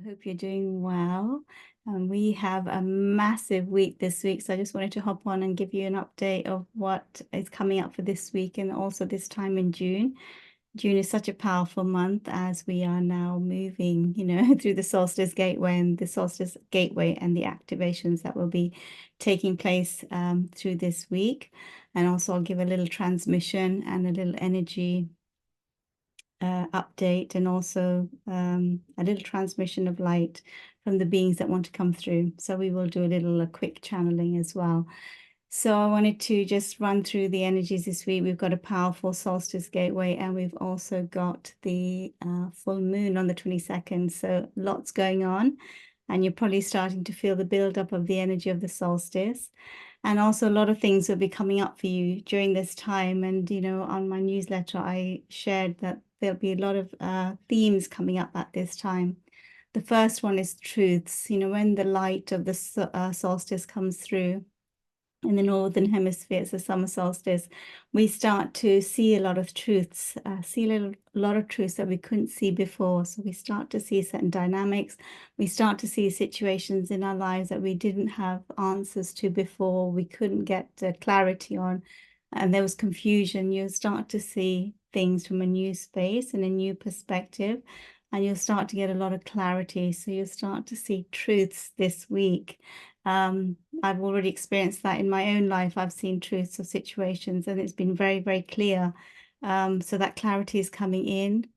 hope you're doing well. We have a massive week this week, so I just wanted to hop on and give you an update of what is coming up for this week and also this time in June. June is such a powerful month as we are now moving, through the solstice gateway and the the activations that will be taking place through this week. And also I'll give a little transmission and a little energy update and also a little transmission of light from the beings that want to come through. So we will do a quick channeling as well. So I wanted to just run through the energies this week. We've got a powerful solstice gateway and we've also got the full moon on the 22nd. So lots going on and you're probably starting to feel the buildup of the energy of the solstice. And also a lot of things will be coming up for you during this time. And, on my newsletter, I shared that there'll be a lot of themes coming up at this time. The first one is truths. When the light of the solstice comes through in the northern hemisphere, it's the summer solstice, we start to see a lot of truths, a lot of truths that we couldn't see before. So we start to see certain dynamics. We start to see situations in our lives that we didn't have answers to before. We couldn't get clarity on, and there was confusion. You'll start to see things from a new space and a new perspective, and you'll start to get a lot of clarity. So you'll start to see truths this week. I've already experienced that in my own life. I've seen truths of situations and it's been very, very clear. So that clarity is coming in.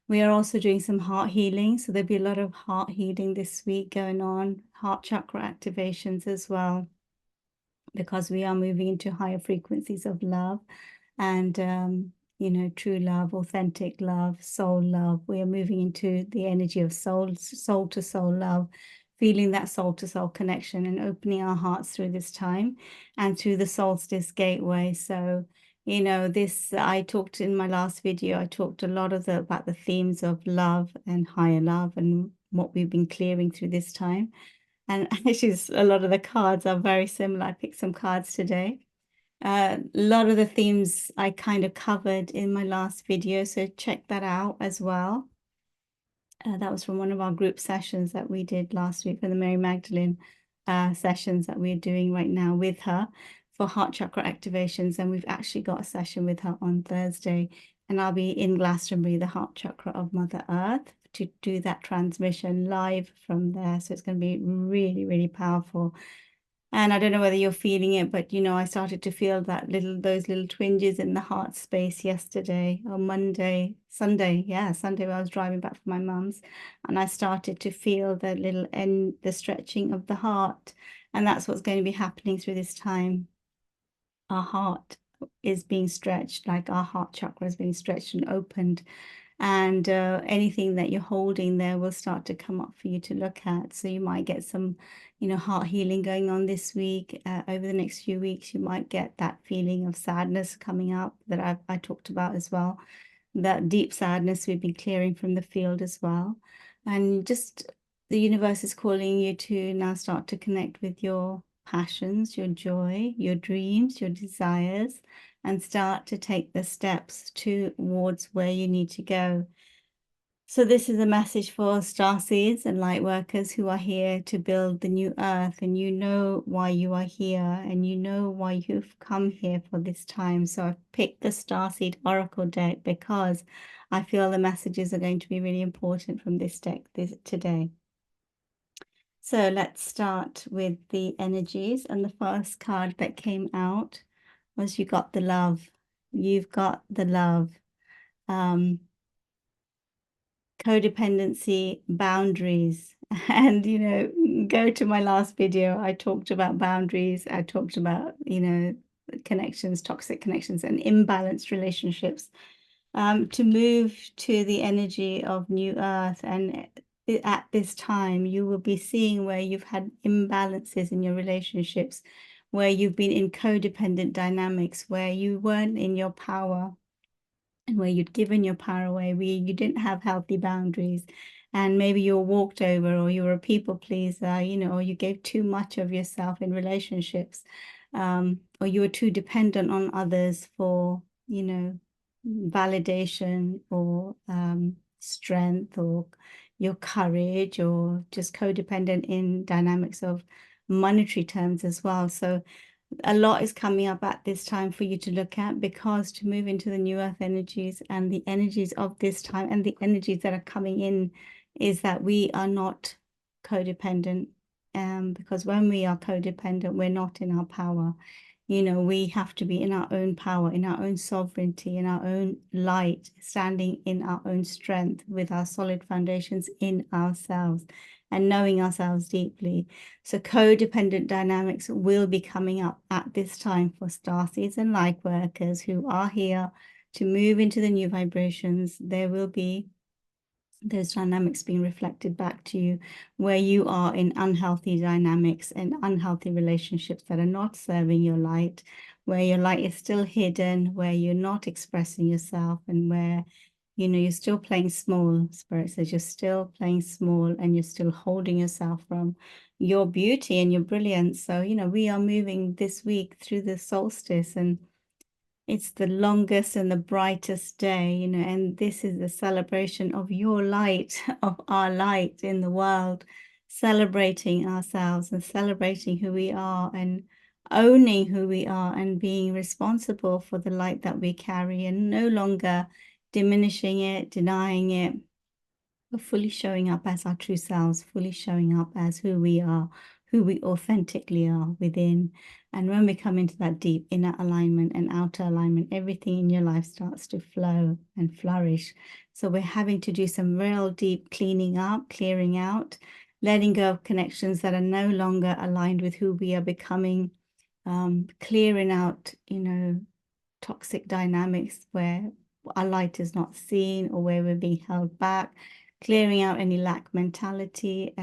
We are also doing some heart healing. So there'll be a lot of heart healing this week going on, heart chakra activations as well, because we are moving into higher frequencies of love and, true love, authentic love, soul love. We are moving into the energy of soul to soul love, feeling that soul to soul connection and opening our hearts through this time and through the solstice gateway. So, I talked in my last video, I talked a lot about the themes of love and higher love and what we've been clearing through this time. And actually, a lot of the cards are very similar. I picked some cards today. A lot of the themes I kind of covered in my last video, so check that out as well. That was from one of our group sessions that we did last week for the Mary Magdalene sessions that we're doing right now with her for heart chakra activations. And we've actually got a session with her on Thursday. And I'll be in Glastonbury, the heart chakra of Mother Earth, to do that transmission live from there. So it's going to be really, really powerful. And I don't know whether you're feeling it, but I started to feel those little twinges in the heart space yesterday or Sunday where I was driving back from my mum's, and I started to feel the stretching of the heart, and that's what's going to be happening through this time. Our heart is being stretched, like our heart chakra is being stretched and opened. And anything that you're holding there will start to come up for you to look at. So you might get some, heart healing going on this week. Over the next few weeks, you might get that feeling of sadness coming up that I talked about as well. That deep sadness we've been clearing from the field as well. And just the universe is calling you to now start to connect with your passions, your joy, your dreams, your desires, and start to take the steps towards where you need to go. So this is a message for starseeds and light workers who are here to build the new earth, and you know why you are here and you know why you've come here for this time. So I've picked the Starseed Oracle deck because I feel the messages are going to be really important from this deck today. So let's start with the energies, and the first card that came out was you got the love. You've got the love. Codependency, boundaries. And, go to my last video. I talked about boundaries. I talked about, connections, toxic connections, and imbalanced relationships. To move to the energy of New Earth, and at this time, you will be seeing where you've had imbalances in your relationships, where you've been in codependent dynamics, where you weren't in your power, and where you'd given your power away, where you didn't have healthy boundaries, and maybe you were walked over, or you were a people pleaser, or you gave too much of yourself in relationships, or you were too dependent on others for, validation or strength, or, your courage, or just codependent in dynamics of monetary terms as well. So a lot is coming up at this time for you to look at, because to move into the new earth energies and the energies of this time and the energies that are coming in is that we are not codependent. Because when we are codependent, we're not in our power. We have to be in our own power, in our own sovereignty, in our own light, standing in our own strength with our solid foundations in ourselves and knowing ourselves deeply. So codependent dynamics will be coming up at this time for starseeds and light workers who are here to move into the new vibrations. There will be those dynamics being reflected back to you, where you are in unhealthy dynamics and unhealthy relationships that are not serving your light, where your light is still hidden, where you're not expressing yourself, and where you're still playing small. Spirit says you're still playing small and you're still holding yourself from your beauty and your brilliance. So we are moving this week through the solstice, and it's the longest and the brightest day, and this is the celebration of your light, of our light in the world, celebrating ourselves and celebrating who we are and owning who we are and being responsible for the light that we carry, and no longer diminishing it, denying it, but fully showing up as our true selves, fully showing up as who we are, who we authentically are within. And when we come into that deep inner alignment and outer alignment, everything in your life starts to flow and flourish. So we're having to do some real deep cleaning up, clearing out, letting go of connections that are no longer aligned with who we are becoming, clearing out, toxic dynamics where our light is not seen or where we're being held back, clearing out any lack mentality.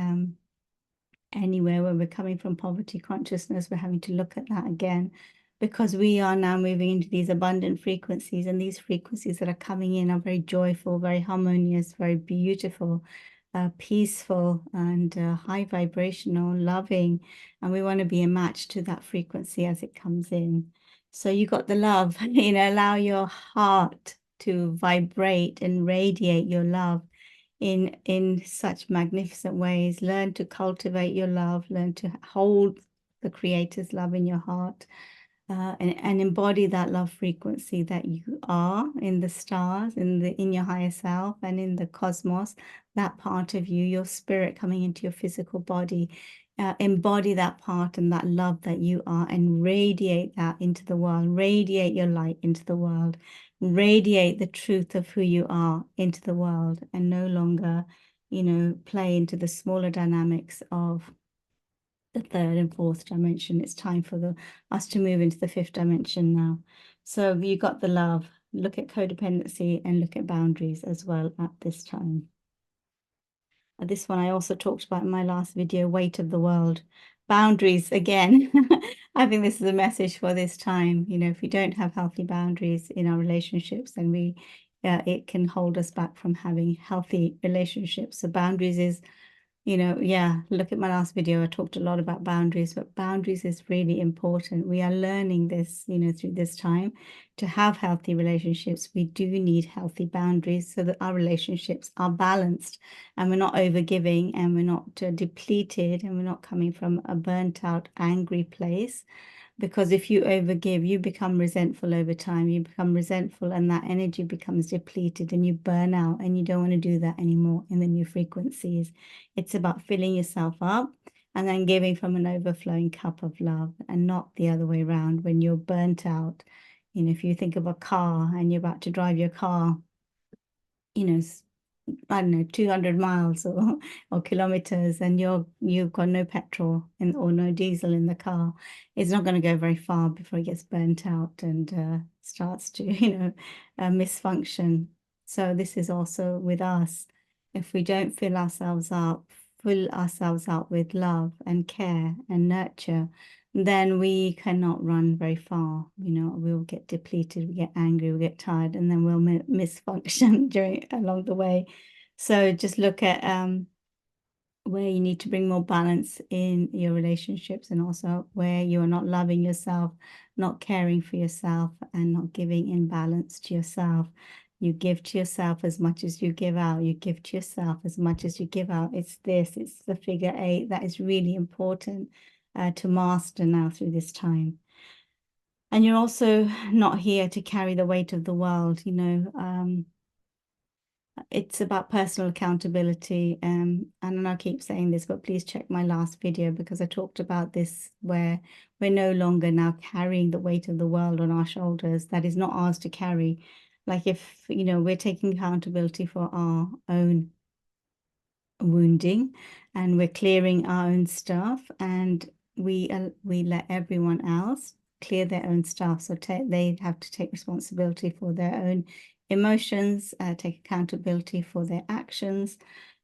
Anywhere where we're coming from poverty consciousness, we're having to look at that again, because we are now moving into these abundant frequencies, and these frequencies that are coming in are very joyful, very harmonious, very beautiful, peaceful, and high vibrational, loving, and we want to be a match to that frequency as it comes in. So you got the love, allow your heart to vibrate and radiate your love in such magnificent ways. Learn to cultivate your love, learn to hold the Creator's love in your heart, and embody that love frequency that you are in the stars, in your higher self, and in the cosmos, that part of you, your spirit coming into your physical body. Embody that part and that love that you are, and radiate that into the world. Radiate your light into the world. Radiate the truth of who you are into the world, and no longer, play into the smaller dynamics of the third and fourth dimension. It's time for us to move into the fifth dimension now. So you got the love. Look at codependency and look at boundaries as well at this time. This one I also talked about in my last video, weight of the world. Boundaries again. I think this is a message for this time. If we don't have healthy boundaries in our relationships, then it can hold us back from having healthy relationships. So boundaries is, look at my last video. I talked a lot about boundaries, but boundaries is really important. We are learning this, through this time. To have healthy relationships, we do need healthy boundaries so that our relationships are balanced and we're not overgiving and we're not depleted and we're not coming from a burnt out, angry place. Because if you overgive, you become resentful over time. You become resentful and that energy becomes depleted and you burn out, and you don't want to do that anymore in the new frequencies. It's about filling yourself up and then giving from an overflowing cup of love, and not the other way around when you're burnt out. If you think of a car and you're about to drive your car, I don't know, 200 miles or kilometers, and you've got no petrol or no diesel in the car, it's not going to go very far before it gets burnt out and starts to, misfunction. So this is also with us. If we don't fill ourselves up with love and care and nurture, then we cannot run very far. We'll get depleted, we get angry, we get tired, and then we'll misfunction along the way. So just look at where you need to bring more balance in your relationships, and also where you are not loving yourself, not caring for yourself, and not giving in balance to yourself. You give to yourself as much as you give out. You give to yourself as much as you give out. It's the figure 8 that is really important to master now through this time. And you're also not here to carry the weight of the world, you know. It's about personal accountability. And I keep saying this, but please check my last video because I talked about this, where we're no longer now carrying the weight of the world on our shoulders. That is not ours to carry. Like, if, you know, we're taking accountability for our own wounding, and we're clearing our own stuff, and we let everyone else clear their own stuff. So they have to take responsibility for their own emotions, take accountability for their actions.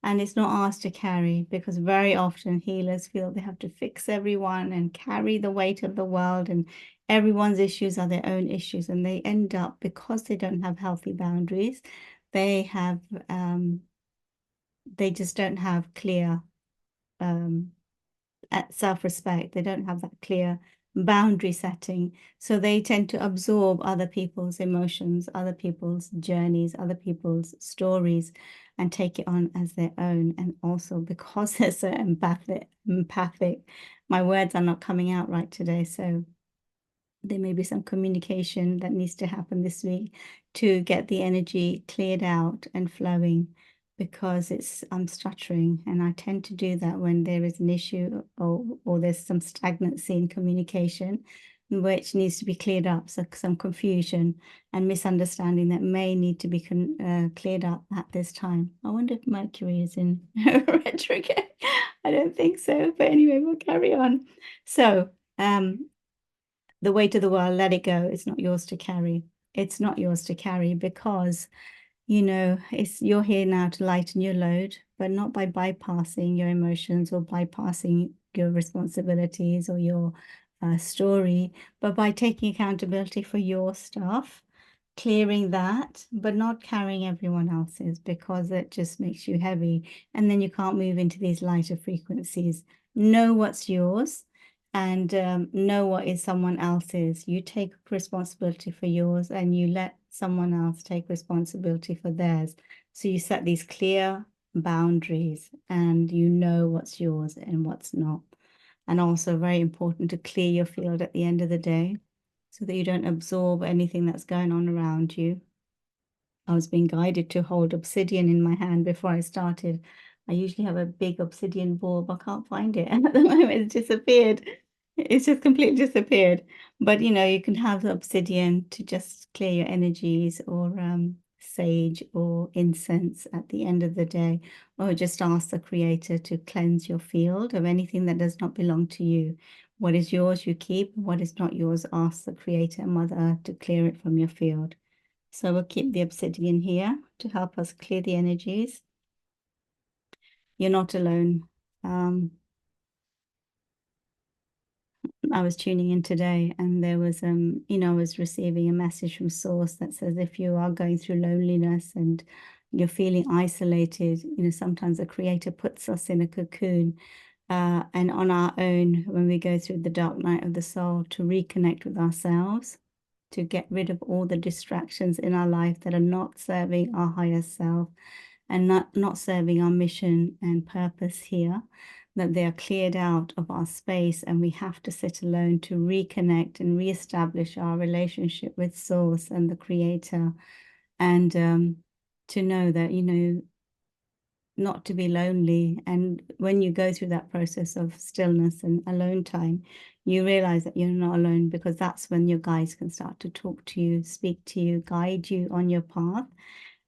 And it's not ours to carry, because very often healers feel they have to fix everyone and carry the weight of the world, and everyone's issues are their own issues. And they end up, because they don't have healthy boundaries, they have they just don't have clear self-respect. They don't have that clear boundary setting. So they tend to absorb other people's emotions, other people's journeys, other people's stories, and take it on as their own. And also, because they're so empathic, my words are not coming out right today. So there may be some communication that needs to happen this week to get the energy cleared out and flowing, because I'm stuttering, and I tend to do that when there is an issue, or there's some stagnancy in communication, which needs to be cleared up. So some confusion and misunderstanding that may need to be cleared up at this time. I wonder if Mercury is in retrograde. I don't think so, but anyway, we'll carry on. So the weight of the world, let it go. It's not yours to carry. It's not yours to carry, because, you know, you're here now to lighten your load, but not by bypassing your emotions or bypassing your responsibilities or your story, but by taking accountability for your stuff, clearing that, but not carrying everyone else's, because it just makes you heavy. And then you can't move into these lighter frequencies. Know what's yours, and know what is someone else's. You take responsibility for yours, and you let someone else take responsibility for theirs. So you set these clear boundaries, and you know what's yours and what's not. And also very important to clear your field at the end of the day, so that you don't absorb anything that's going on around you. I was being guided to hold obsidian in my hand before I started. I usually have a big obsidian ball, but I can't find it. And at the moment, it's disappeared. It's just completely disappeared. But, you know, you can have the obsidian to just clear your energies, or sage or incense at the end of the day, or just ask the Creator to cleanse your field of anything that does not belong to you. What is yours, you keep. What is not yours, ask the Creator, Mother Earth, to clear it from your field. So we'll keep the obsidian here to help us clear the energies. You're not alone. I was tuning in today, and there was, you know, I was receiving a message from Source that says, if you are going through loneliness and you're feeling isolated, you know, sometimes the Creator puts us in a cocoon, and on our own, when we go through the dark night of the soul, to reconnect with ourselves, to get rid of all the distractions in our life that are not serving our higher self, and not serving our mission and purpose here, that they are cleared out of our space, and we have to sit alone to reconnect and reestablish our relationship with Source and the Creator, and to know that, you know, not to be lonely. And when you go through that process of stillness and alone time, you realize that you're not alone, because that's when your guides can start to talk to you, speak to you, guide you on your path.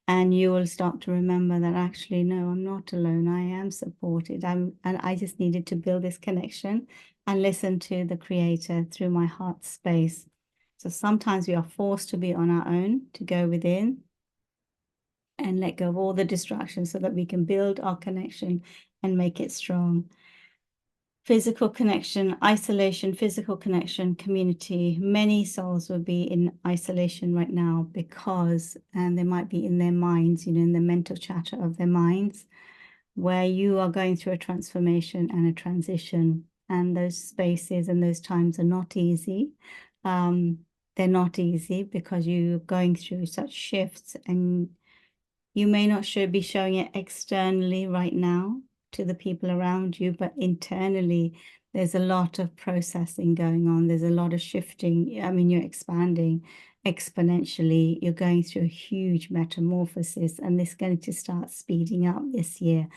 And you will start to remember that, actually, no, I'm not alone. I am supported. And I just needed to build this connection and listen to the Creator through my heart space. So sometimes we are forced to be on our own, to go within and let go of all the distractions, so that we can build our connection and make it strong. Physical connection, isolation, physical connection, community. Many souls will be in isolation right now, because, and they might be in their minds, you know, in the mental chatter of their minds, where you are going through a transformation and a transition. And those spaces and those times are not easy. they're not easy because you're going through such shifts, and you may not be showing it externally right now to the people around you, but internally, there's a lot of processing going on. There's a lot of shifting. I mean, you're expanding exponentially. You're going through a huge metamorphosis, and this is going to start speeding up this year.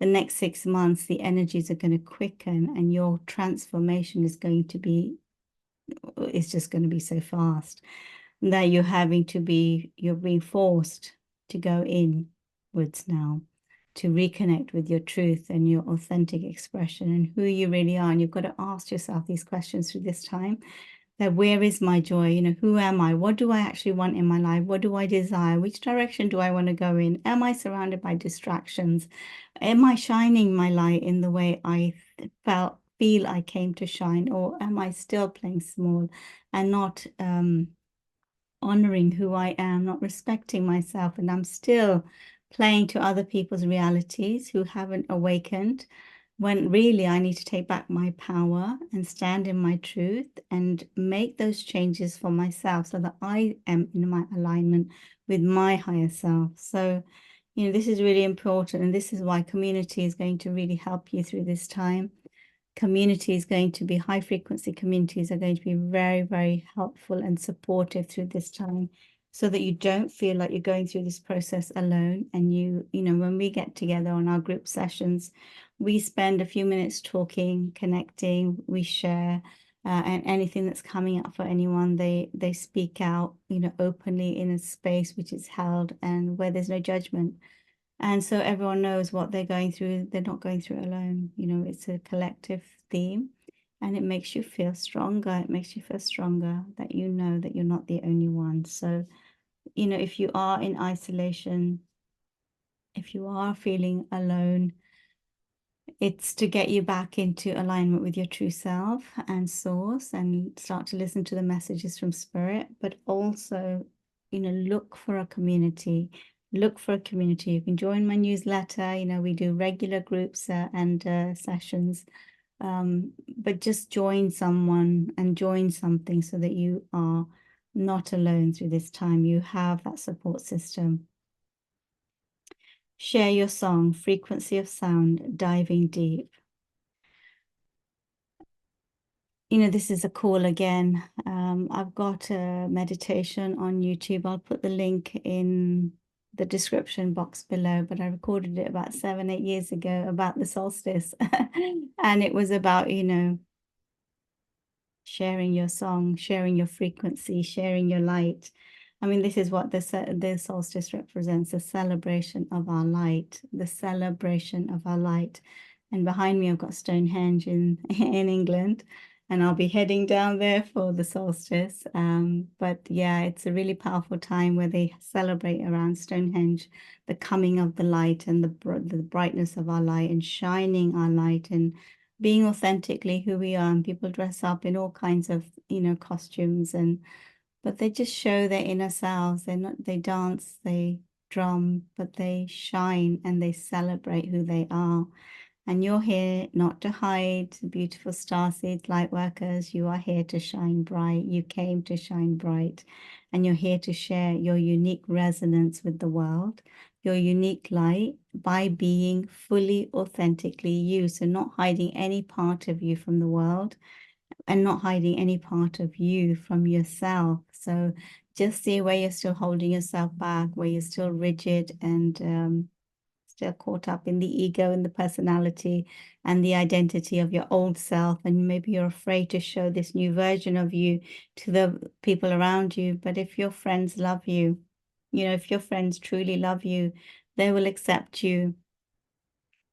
The next 6 months, the energies are going to quicken, and your transformation is going to be, it's just going to be so fast that you're being forced to go inwards now, to reconnect with your truth and your authentic expression and who you really are. And you've got to ask yourself these questions through this time. That where is my joy? You know, who am I? What do I actually want in my life? What do I desire? Which direction do I want to go in? Am I surrounded by distractions? Am I shining my light in the way I feel I came to shine? Or am I still playing small and not honoring who I am, not respecting myself, and I'm still playing to other people's realities who haven't awakened, when really I need to take back my power and stand in my truth and make those changes for myself so that I am in my alignment with my higher self. So, you know, this is really important, and this is why community is going to really help you through this time. Community is going to be, high frequency communities are going to be very, very helpful and supportive through this time, so that you don't feel like you're going through this process alone. And you know, when we get together on our group sessions, we spend a few minutes talking, connecting, we share, and anything that's coming up for anyone, they speak out, you know, openly in a space which is held and where there's no judgment. And so everyone knows what they're going through. They're not going through it alone. You know, it's a collective theme, and it makes you feel stronger. It makes you feel stronger that you know that you're not the only one. So, you know, if you are in isolation, if you are feeling alone, it's to get you back into alignment with your true self and source, and start to listen to the messages from spirit, but also, you know, look for a community. Look for a community. You can join my newsletter. You know, we do regular groups and sessions, but just join someone and join something so that you are not alone through this time. You have that support system. Share your song, frequency of sound, diving deep. You know, this is a call again. I've got a meditation on YouTube. I'll put the link in the description box below, but I recorded it about 7, 8 years ago about the solstice. And it was about, you know, sharing your song, sharing your frequency, sharing your light. I mean, this is what the solstice represents, a celebration of our light, the celebration of our light. And behind me, I've got Stonehenge in England, and I'll be heading down there for the solstice. But yeah, it's a really powerful time where they celebrate around Stonehenge, the coming of the light and the brightness of our light and shining our light and being authentically who we are. And people dress up in all kinds of, you know, costumes, but they just show their inner selves. They dance, they drum, but they shine and they celebrate who they are. And you're here not to hide, beautiful starseeds, light workers. You are here to shine bright. You came to shine bright, and you're here to share your unique resonance with the world, your unique light, by being fully, authentically you. So not hiding any part of you from the world, and not hiding any part of you from yourself. So just see where you're still holding yourself back, where you're still rigid and still caught up in the ego and the personality and the identity of your old self. And maybe you're afraid to show this new version of you to the people around you. But if your friends love you, you know, if your friends truly love you, they will accept you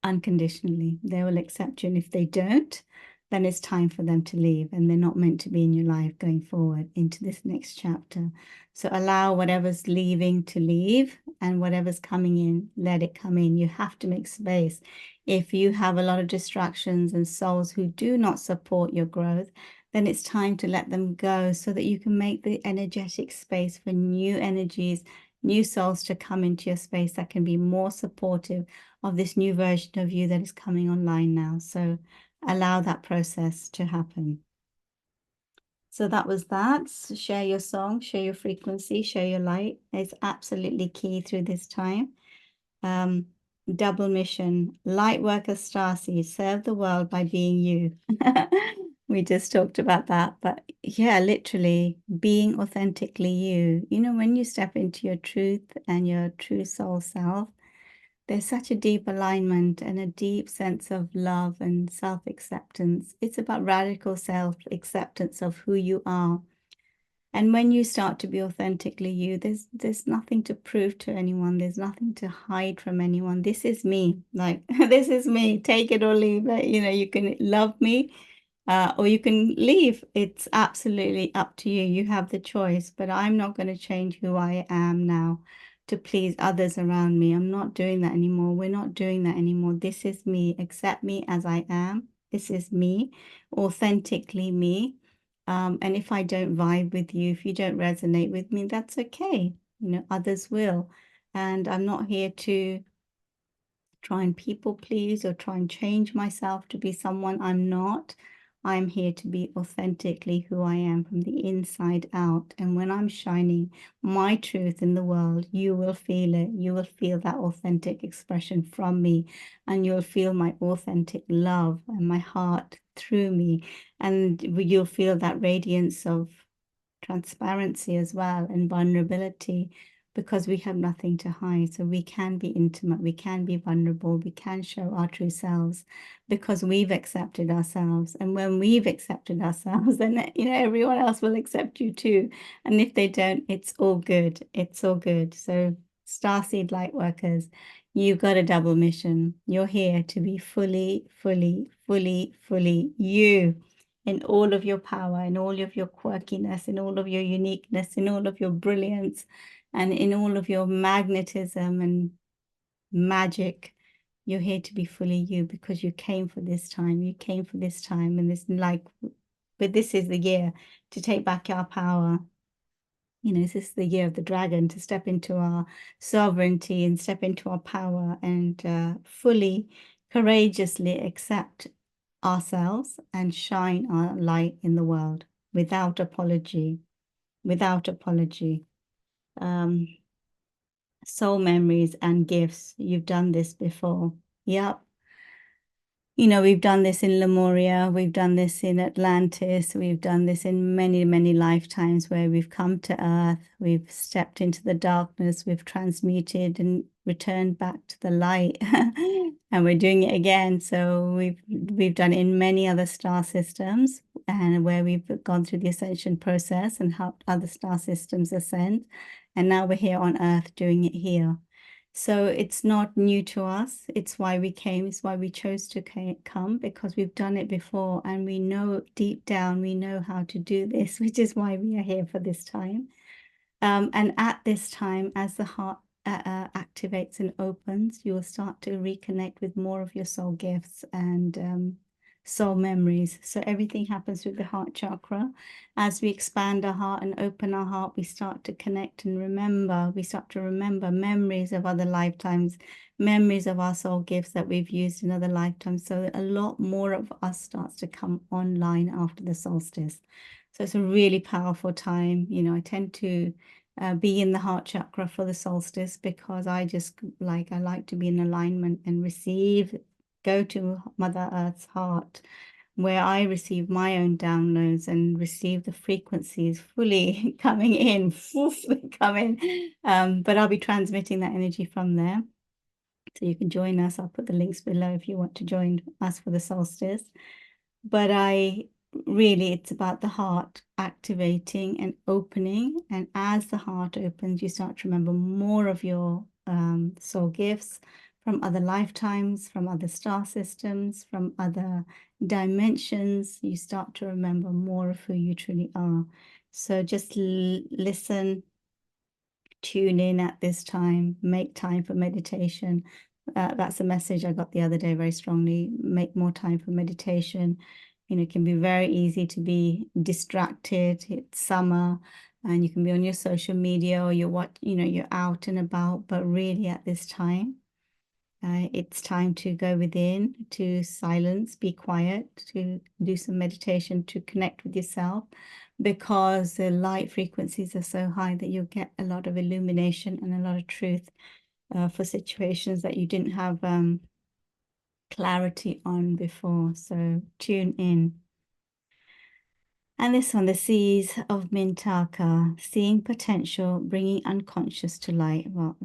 unconditionally. They will accept you. And if they don't, then it's time for them to leave, and they're not meant to be in your life going forward into this next chapter. So allow whatever's leaving to leave, and whatever's coming in, let it come in. You have to make space. If you have a lot of distractions and souls who do not support your growth, then it's time to let them go so that you can make the energetic space for new energies, new souls to come into your space that can be more supportive of this new version of you that is coming online now. So allow that process to happen. So that was that. So share your song, share your frequency, share your light. It's absolutely key through this time. Double mission, light worker Starseed, serve the world by being you. We just talked about that, but yeah, literally being authentically you. You know, when you step into your truth and your true soul self, there's such a deep alignment and a deep sense of love and self-acceptance. It's about radical self-acceptance of who you are. And when you start to be authentically you, there's nothing to prove to anyone. There's nothing to hide from anyone. This is me. Like, this is me. Take it or leave it. You know, you can love me, or you can leave. It's absolutely up to you. You have the choice. But I'm not going to change who I am now to please others around me. I'm not doing that anymore. We're not doing that anymore. This is me. Accept me as I am. This is me, authentically me. And if I don't vibe with you, if you don't resonate with me, that's okay. You know, others will. And I'm not here to try and people please or try and change myself to be someone I'm not. I'm here to be authentically who I am from the inside out. And when I'm shining my truth in the world, you will feel it. You will feel that authentic expression from me, and you'll feel my authentic love and my heart through me. And you'll feel that radiance of transparency as well and vulnerability, because we have nothing to hide. So we can be intimate, we can be vulnerable, we can show our true selves because we've accepted ourselves. And when we've accepted ourselves, then, you know, everyone else will accept you too. And if they don't, it's all good. It's all good. So Starseed light workers, you've got a double mission. You're here to be fully, fully, fully, fully you, in all of your power, in all of your quirkiness, in all of your uniqueness, in all of your brilliance, and in all of your magnetism and magic. You're here to be fully you because you came for this time. You came for this time, and this, like, but this is the year to take back our power. You know, this is the year of the dragon, to step into our sovereignty and step into our power and fully, courageously accept ourselves and shine our light in the world without apology, without apology. Soul memories and gifts. You've done this before. Yep. You know, we've done this in Lemuria, we've done this in Atlantis, we've done this in many, many lifetimes where we've come to Earth, we've stepped into the darkness, we've transmuted and returned back to the light, and we're doing it again. So we've done it in many other star systems, and where we've gone through the ascension process and helped other star systems ascend, and now we're here on Earth doing it here. So it's not new to us. It's why we came. It's why we chose to come, because we've done it before and we know deep down, we know how to do this, which is why we are here for this time. And at this time, as the heart activates and opens, you will start to reconnect with more of your soul gifts and soul memories. So everything happens with the heart chakra. As we expand our heart and open our heart, we start to connect and remember. We start to remember memories of other lifetimes, memories of our soul gifts that we've used in other lifetimes. So a lot more of us starts to come online after the solstice. So it's a really powerful time. You know, I tend to be in the heart chakra for the solstice because I like to be in alignment and receive, go to Mother Earth's heart, where I receive my own downloads and receive the frequencies fully coming in, coming. But I'll be transmitting that energy from there. So you can join us. I'll put the links below if you want to join us for the solstice. But it's about the heart activating and opening. And as the heart opens, you start to remember more of your soul gifts from other lifetimes, from other star systems, from other dimensions. You start to remember more of who you truly are. So just listen, tune in at this time, make time for meditation. That's a message I got the other day very strongly. Make more time for meditation. You know, it can be very easy to be distracted. It's summer and you can be on your social media or you're out and about, but really at this time, it's time to go within, to silence, be quiet, to do some meditation, to connect with yourself, because the light frequencies are so high that you'll get a lot of illumination and a lot of truth for situations that you didn't have clarity on before. So tune in. And this one, the Seas of Mintaka, seeing potential, bringing unconscious to light. Well,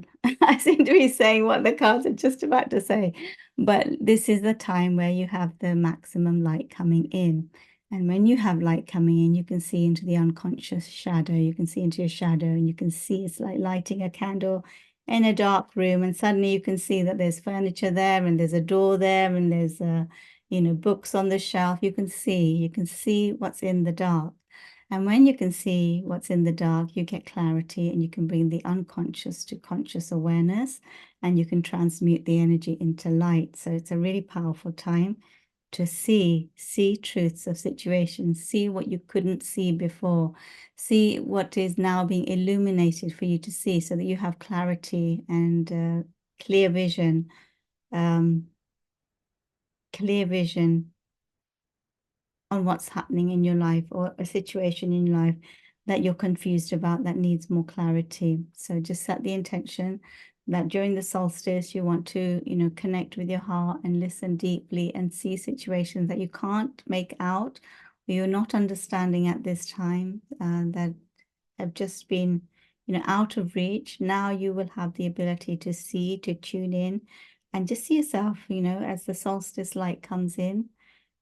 I seem to be saying what the cards are just about to say, but this is the time where you have the maximum light coming in. And when you have light coming in, you can see into the unconscious shadow. You can see into your shadow, and you can see it's like lighting a candle in a dark room. And suddenly you can see that there's furniture there, and there's a door there, and there's a books on the shelf. You can see what's in the dark. And when you can see what's in the dark, you get clarity and you can bring the unconscious to conscious awareness and you can transmute the energy into light. So it's a really powerful time to see truths of situations, see what you couldn't see before, see what is now being illuminated for you to see so that you have clarity and clear vision. Clear vision on what's happening in your life or a situation in your life that you're confused about that needs more clarity. So just set the intention that during the solstice, you want to, connect with your heart and listen deeply and see situations that you can't make out or you're not understanding at this time that have just been, out of reach. Now you will have the ability to see, to tune in and just see yourself, as the solstice light comes in.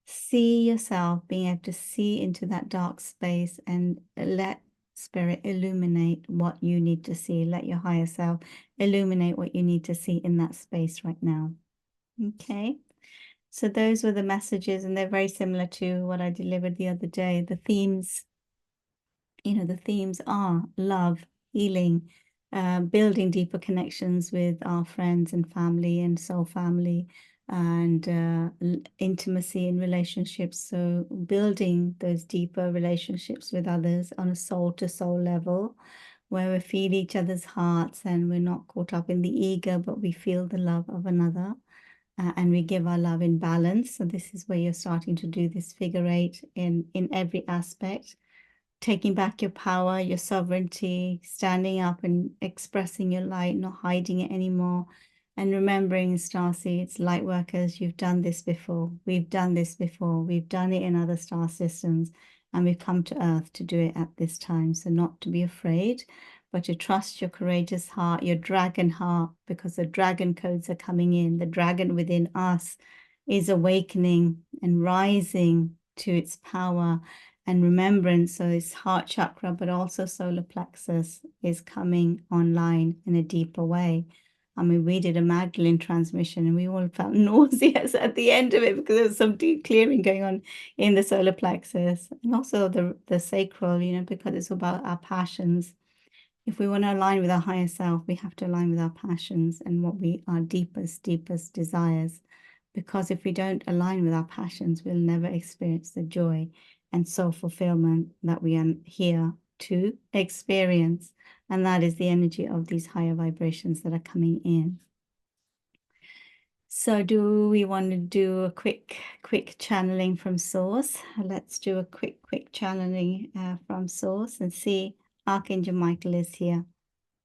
See yourself being able to see into that dark space and let spirit illuminate what you need to see. Let your higher self illuminate what you need to see in that space right now. Okay. So those were the messages, and they're very similar to what I delivered the other day. The themes are love, healing, building deeper connections with our friends and family and soul family, and intimacy in relationships. So building those deeper relationships with others on a soul to soul level, where we feel each other's hearts and we're not caught up in the ego, but we feel the love of another. And we give our love in balance. So this is where you're starting to do this figure eight in every aspect, taking back your power, your sovereignty, standing up and expressing your light, not hiding it anymore. And remembering, starseeds, light workers, you've done this before. We've done this before. We've done it in other star systems, and we've come to Earth to do it at this time. So not to be afraid, but to trust your courageous heart, your dragon heart, because the dragon codes are coming in. The dragon within us is awakening and rising to its power and remembrance. So it's heart chakra, but also solar plexus is coming online in a deeper way. I mean, we did a Magdalene transmission and we all felt nauseous at the end of it because there was some deep clearing going on in the solar plexus and also the sacral, because it's about our passions. If we want to align with our higher self, we have to align with our passions and what our deepest desires. Because if we don't align with our passions, we'll never experience the joy and soul fulfillment that we are here to experience. And that is the energy of these higher vibrations that are coming in. So do we want to do a quick channeling from source? Let's do a quick channeling from source and see. Archangel Michael is here.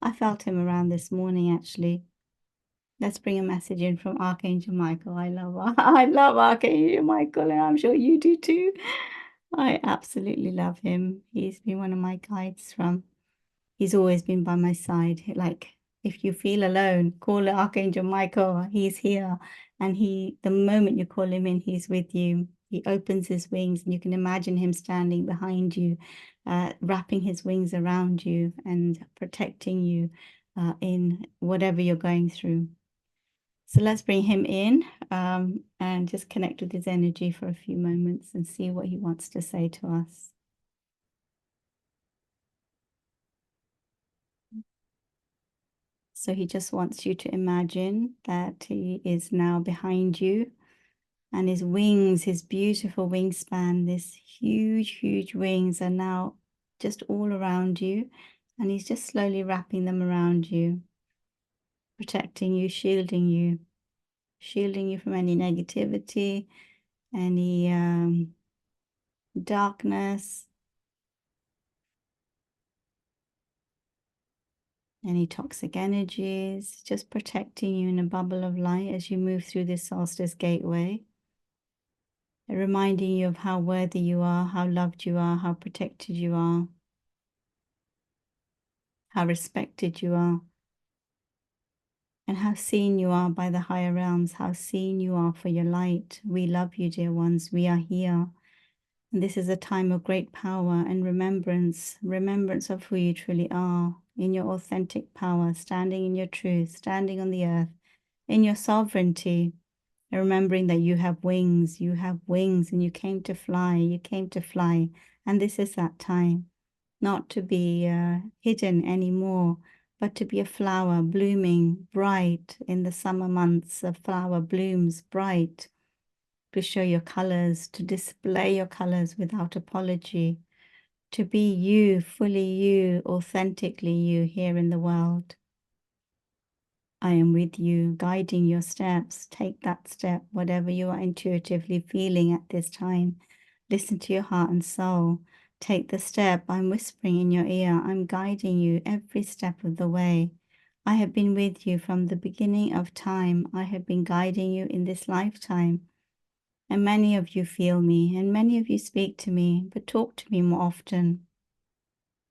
I felt him around this morning, actually. Let's bring a message in from Archangel Michael. I love Archangel Michael, and I'm sure you do too. I absolutely love him. He's been one of my guides he's always been by my side. Like, if you feel alone, call Archangel Michael. He's here. And the moment you call him in, he's with you. He opens his wings, and you can imagine him standing behind you, wrapping his wings around you and protecting you in whatever you're going through. So let's bring him in and just connect with his energy for a few moments and see what he wants to say to us. So he just wants you to imagine that he is now behind you and his wings, his beautiful wingspan, this huge wings are now just all around you. And he's just slowly wrapping them around you, protecting you, shielding you from any negativity, any darkness, any toxic energies, just protecting you in a bubble of light as you move through this solstice gateway. Reminding you of how worthy you are, how loved you are, how protected you are, how respected you are, and how seen you are by the higher realms, how seen you are for your light. We love you, dear ones. We are here. And this is a time of great power and remembrance of who you truly are, in your authentic power, standing in your truth, standing on the earth, in your sovereignty, and remembering that you have wings and you came to fly, and this is that time, not to be hidden anymore, but to be a flower blooming bright in the summer months. A flower blooms bright, to show your colors, to display your colors without apology, to be you, fully you, authentically you here in the world. I am with you, guiding your steps. Take that step, whatever you are intuitively feeling at this time. Listen to your heart and soul. Take the step. I'm whispering in your ear. I'm guiding you every step of the way. I have been with you from the beginning of time. I have been guiding you in this lifetime. And many of you feel me, and many of you speak to me, but talk to me more often.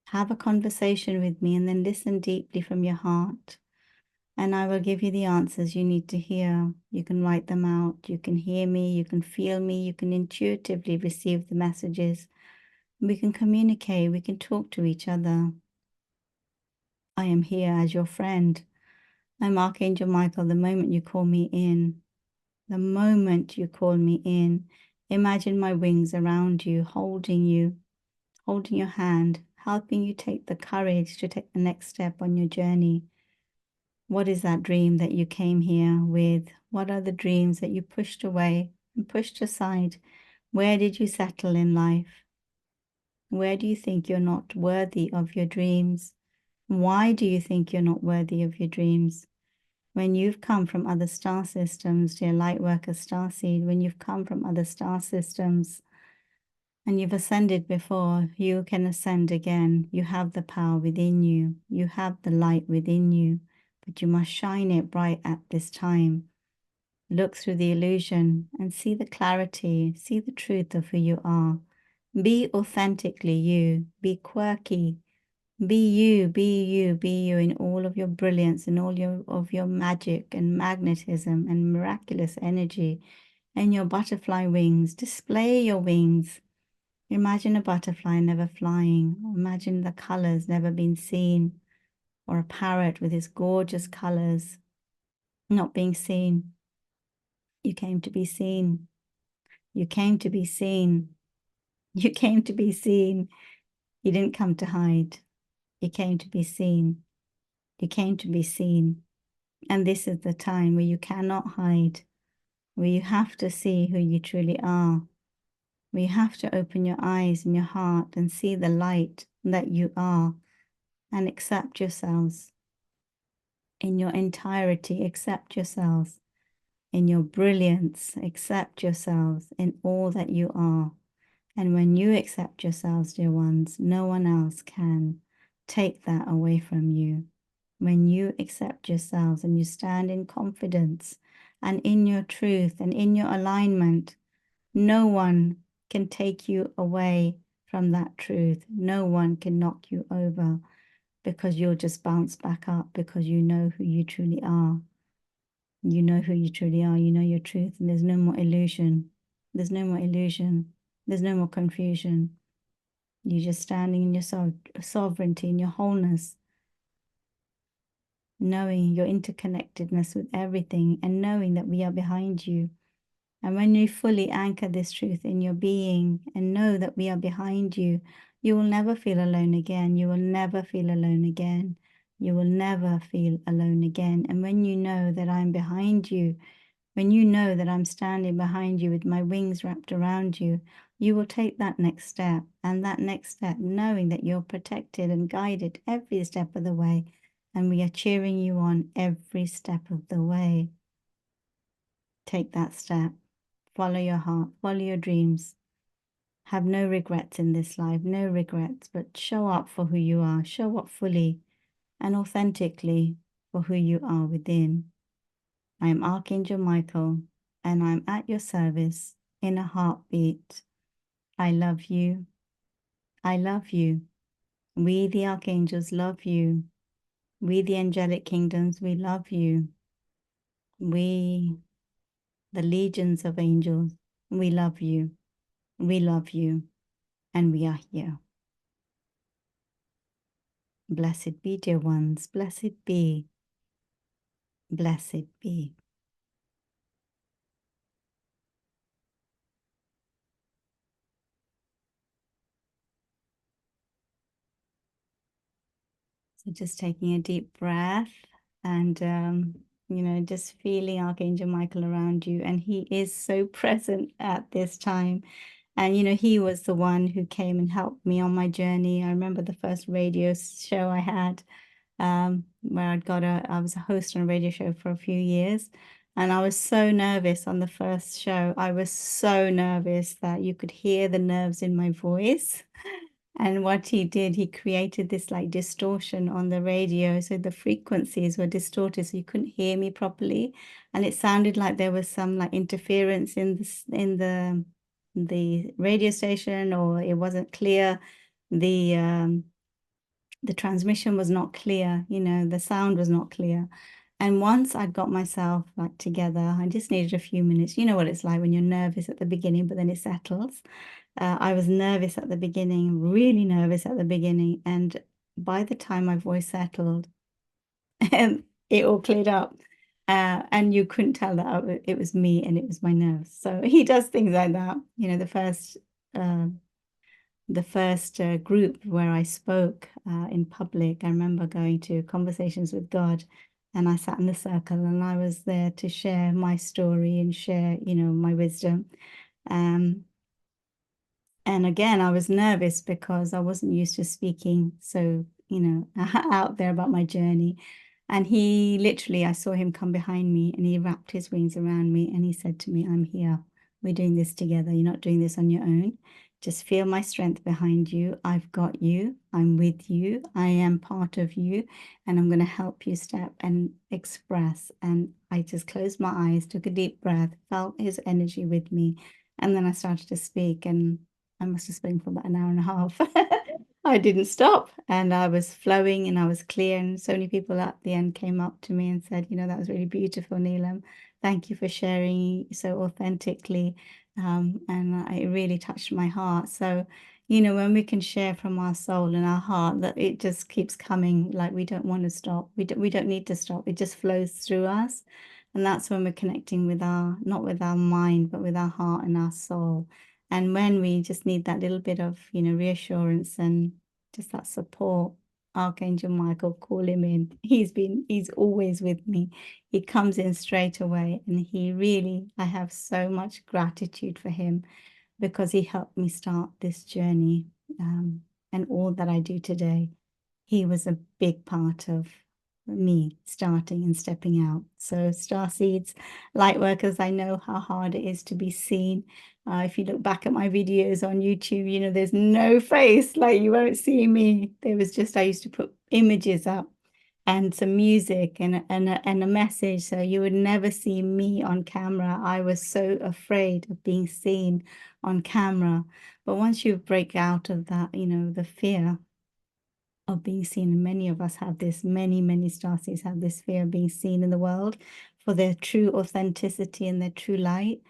Have a conversation with me, and then listen deeply from your heart. And I will give you the answers you need to hear. You can write them out. You can hear me. You can feel me. You can intuitively receive the messages. We can communicate. We can talk to each other. I am here as your friend. I'm Archangel Michael. The moment you call me in, the moment you call me in, imagine my wings around you, holding your hand, helping you take the courage to take the next step on your journey. What is that dream that you came here with? What are the dreams that you pushed away and pushed aside? Where did you settle in life? Where do you think you're not worthy of your dreams? Why do you think you're not worthy of your dreams? When you've come from other star systems, dear Lightworker Starseed, when you've come from other star systems and you've ascended before, you can ascend again. You have the power within you. You have the light within you, but you must shine it bright at this time. Look through the illusion and see the clarity, see the truth of who you are. Be authentically you, be quirky, be you, be you, be you in all of your brilliance and all of your magic and magnetism and miraculous energy and your butterfly wings. Display your wings. Imagine a butterfly never flying. Imagine the colors never been seen, or a parrot with its gorgeous colors not being seen. You came to be seen. You came to be seen. You came to be seen. You didn't come to hide. You came to be seen. You came to be seen. And this is the time where you cannot hide, where you have to see who you truly are, where you have to open your eyes and your heart and see the light that you are and accept yourselves in your entirety. Accept yourselves in your brilliance. Accept yourselves in all that you are. And when you accept yourselves, dear ones, no one else can take that away from you. When you accept yourselves and you stand in confidence and in your truth and in your alignment, no one can take you away from that truth. No one can knock you over, because you'll just bounce back up, because you know who you truly are. You know who you truly are. You know your truth, and there's no more illusion. There's no more illusion. There's no more confusion. You're just standing in your sovereignty, in your wholeness, knowing your interconnectedness with everything and knowing that we are behind you. And when you fully anchor this truth in your being and know that we are behind you, you will never feel alone again. You will never feel alone again. You will never feel alone again. And when you know that I'm behind you, when you know that I'm standing behind you with my wings wrapped around you, you will take that next step, and that next step, knowing that you're protected and guided every step of the way. And we are cheering you on every step of the way. Take that step. Follow your heart. Follow your dreams. Have no regrets in this life. No regrets, but show up for who you are. Show up fully. and authentically for who you are within. I am Archangel Michael, and I'm at your service in a heartbeat. I love you. I love you. We, the archangels, love you. We, the angelic kingdoms, we love you. We, the legions of angels, we love you. We love you. And we are here. Blessed be, dear ones. Blessed be. Blessed be. So just taking a deep breath and, just feeling Archangel Michael around you. And he is so present at this time. And, he was the one who came and helped me on my journey. I remember the first radio show I had, where I was a host on a radio show for a few years. And I was so nervous on the first show. I was so nervous that you could hear the nerves in my voice. And what he did, he created this like distortion on the radio. So the frequencies were distorted, so you couldn't hear me properly. And it sounded like there was some like interference in the radio station, or it wasn't clear. The transmission was not clear, the sound was not clear. And once I'd got myself like together, I just needed a few minutes. You know what it's like when you're nervous at the beginning, but then it settles. I was nervous at the beginning, really nervous at the beginning. And by the time my voice settled, it all cleared up. And you couldn't tell that it was me and it was my nerves. So he does things like that. Uh, the first group where I spoke in public, I remember going to Conversations with God, and I sat in the circle and I was there to share my story and share, my wisdom. And again, I was nervous because I wasn't used to speaking so, out there about my journey. And he literally, I saw him come behind me and he wrapped his wings around me and he said to me, I'm here. We're doing this together. You're not doing this on your own. Just feel my strength behind you. I've got you. I'm with you. I am part of you. And I'm going to help you step and express. And I just closed my eyes, took a deep breath, felt his energy with me. And then I started to speak, and I must have spoken for about an hour and a half. I didn't stop, and I was flowing and I was clear. And so many people at the end came up to me and said, that was really beautiful, Neelam. Thank you for sharing so authentically. And it really touched my heart. So, when we can share from our soul and our heart, that it just keeps coming, like we don't want to stop. We don't need to stop. It just flows through us. And that's when we're connecting with not with our mind, but with our heart and our soul. And when we just need that little bit of, reassurance and just that support, Archangel Michael, call him in. He's always with me. He comes in straight away. And I have so much gratitude for him because he helped me start this journey, and all that I do today. He was a big part of me starting and stepping out. So star seeds, light workers, I know how hard it is to be seen. If you look back at my videos on YouTube, there's no face, like you won't see me. There was just, I used to put images up and some music and a message. So you would never see me on camera. I was so afraid of being seen on camera. But once you break out of that, the fear of being seen, and many of us have this, many starseeds have this fear of being seen in the world for their true authenticity and their true light.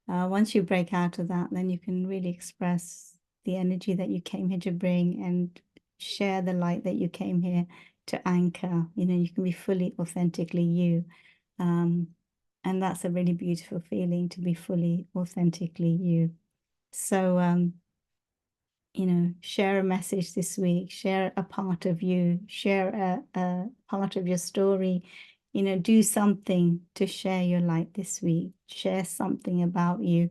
Once you break out of that, then you can really express the energy that you came here to bring and share the light that you came here to anchor. You can be fully authentically you. And that's a really beautiful feeling, to be fully authentically you. So share a message this week, share a part of you, share a part of your story, do something to share your light this week, share something about you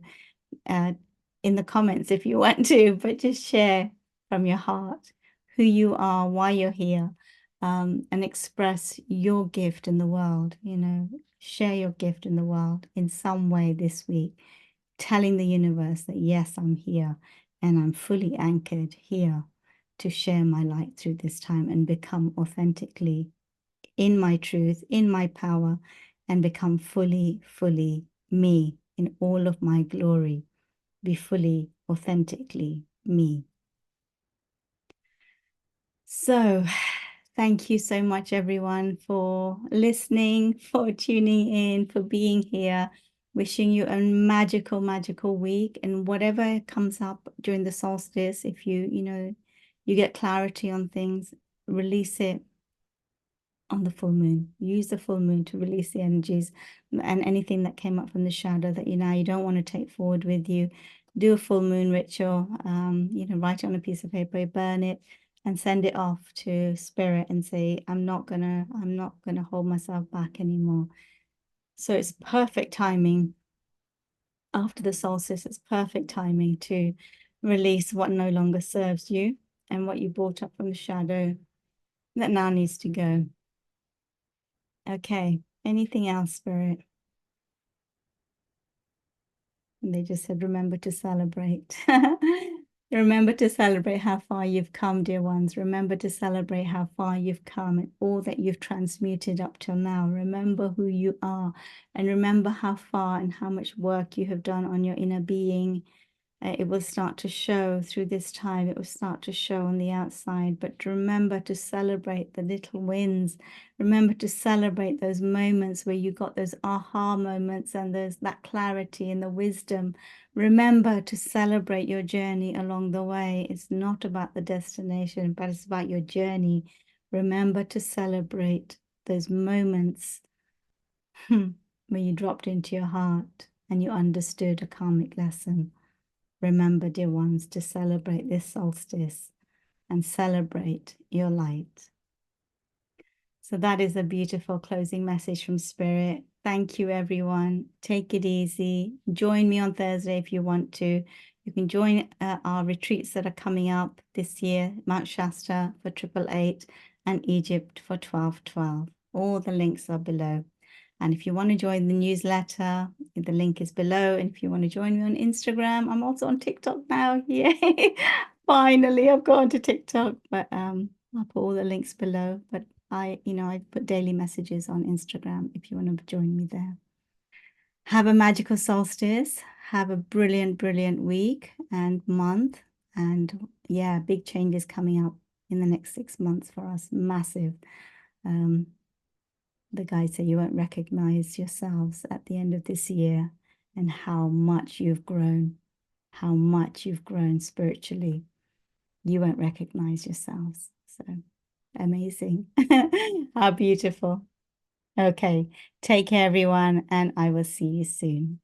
in the comments if you want to, but just share from your heart who you are, why you're here, and express your gift in the world, share your gift in the world in some way this week, telling the universe that yes, I'm here and I'm fully anchored here. to share my light through this time and become authentically in my truth, in my power, and become fully, fully me in all of my glory. Be fully, authentically me. So, thank you so much, everyone, for listening, for tuning in, for being here. Wishing you a magical, magical week. And whatever comes up during the solstice, if you get clarity on things, release it on the full moon. Use the full moon to release the energies and anything that came up from the shadow that you don't want to take forward with you. Do a full moon ritual, write it on a piece of paper, burn it, and send it off to spirit and say, I'm not gonna hold myself back anymore. So it's perfect timing. After the solstice, it's perfect timing to release what no longer serves you and what you brought up from the shadow that now needs to go. Okay, anything else, Spirit? And they just said, remember to celebrate. Remember to celebrate how far you've come, dear ones. Remember to celebrate how far you've come and all that you've transmuted up till now. Remember who you are and remember how far and how much work you have done on your inner being. It will start to show through this time. It will start to show on the outside. But remember to celebrate the little wins. Remember to celebrate those moments where you got those aha moments and there's that clarity and the wisdom. Remember to celebrate your journey along the way. It's not about the destination, but it's about your journey. Remember to celebrate those moments where you dropped into your heart and you understood a karmic lesson. Remember, dear ones, to celebrate this solstice and celebrate your light. So that is a beautiful closing message from Spirit. Thank you, everyone. Take it easy. Join me on Thursday if you want to. You can join our retreats that are coming up this year, Mount Shasta for 888 and Egypt for 1212. All the links are below. And if you want to join the newsletter, the link is below. And if you want to join me on Instagram, I'm also on TikTok now. Yay! Finally, I've gone to TikTok, but I'll put all the links below. But I put daily messages on Instagram if you want to join me there. Have a magical solstice. Have a brilliant, brilliant week and month. And yeah, big changes coming up in the next 6 months for us. Massive. The guys say you won't recognize yourselves at the end of this year and how much you've grown spiritually. You won't recognize yourselves. So amazing. How beautiful. Okay. Take care, everyone, and I will see you soon.